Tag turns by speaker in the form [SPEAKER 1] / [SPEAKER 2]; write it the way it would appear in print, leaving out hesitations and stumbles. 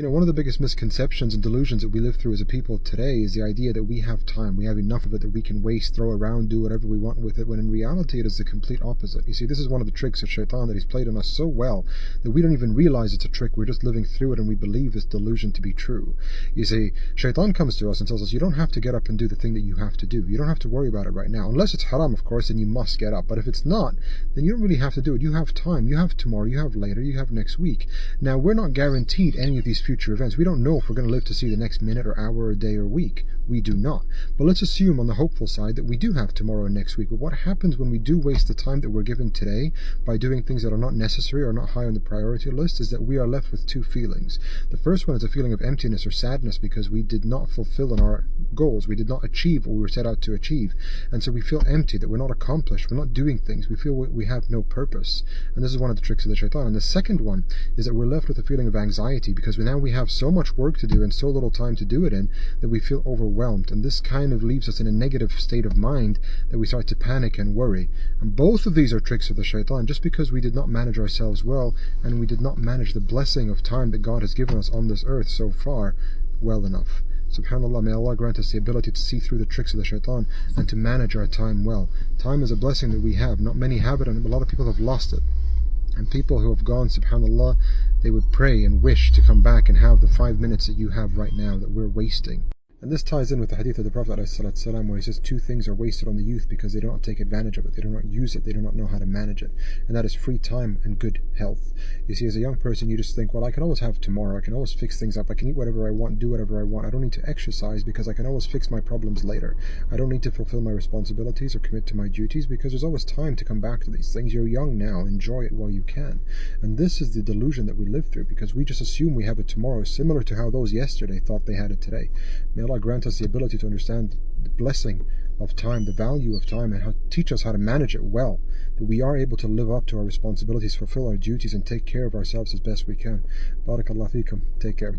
[SPEAKER 1] One of the biggest misconceptions and delusions that we live through as a people today is the idea that we have time, we have enough of it that we can waste, throw around, do whatever we want with it, when in reality it is the complete opposite. You see, this is one of the tricks of shaitan that he's played on us so well that we don't even realize it's a trick. We're just living through it and we believe this delusion to be true. You see, shaitan comes to us and tells us, you don't have to get up and do the thing that you have to do. You don't have to worry about it right now. Unless it's haram, of course, then you must get up. But if it's not, then you don't really have to do it. You have time, you have tomorrow, you have later, you have next week. Now, we're not guaranteed any of these future events. We don't know if we're going to live to see the next minute or hour or day or week. We do not. But let's assume on the hopeful side that we do have tomorrow and next week. But what happens when we do waste the time that we're given today by doing things that are not necessary or not high on the priority list is that we are left with two feelings. The first one is a feeling of emptiness or sadness because we did not fulfill on our goals. We did not achieve what we were set out to achieve. And so we feel empty, that we're not accomplished, we're not doing things. We feel we have no purpose. And this is one of the tricks of the shaitan. And the second one is that we're left with a feeling of anxiety because now we have so much work to do and so little time to do it in that we feel overwhelmed. And this kind of leaves us in a negative state of mind that we start to panic and worry. And both of these are tricks of the shaitan just because we did not manage ourselves well and we did not manage the blessing of time that God has given us on this earth so far well enough. SubhanAllah, may Allah grant us the ability to see through the tricks of the shaitan and to manage our time well. Time is a blessing that we have. Not many have it, and a lot of people have lost it. And people who have gone, subhanAllah, they would pray and wish to come back and have the 5 minutes that you have right now that we're wasting. And this ties in with the hadith of the Prophet ﷺ, where he says two things are wasted on the youth because they do not take advantage of it, they do not use it, they do not know how to manage it. And that is free time and good health. You see, as a young person, you just think, well, I can always have tomorrow, I can always fix things up, I can eat whatever I want, do whatever I want, I don't need to exercise because I can always fix my problems later. I don't need to fulfill my responsibilities or commit to my duties because there's always time to come back to these things. You're young now, enjoy it while you can. And this is the delusion that we live through because we just assume we have it tomorrow, similar to how those yesterday thought they had it today. May Allah grant us the ability to understand the blessing of time, the value of time, and teach us how to manage it well, that we are able to live up to our responsibilities, fulfill our duties, and take care of ourselves as best we can. Barakallah feekum. Take care.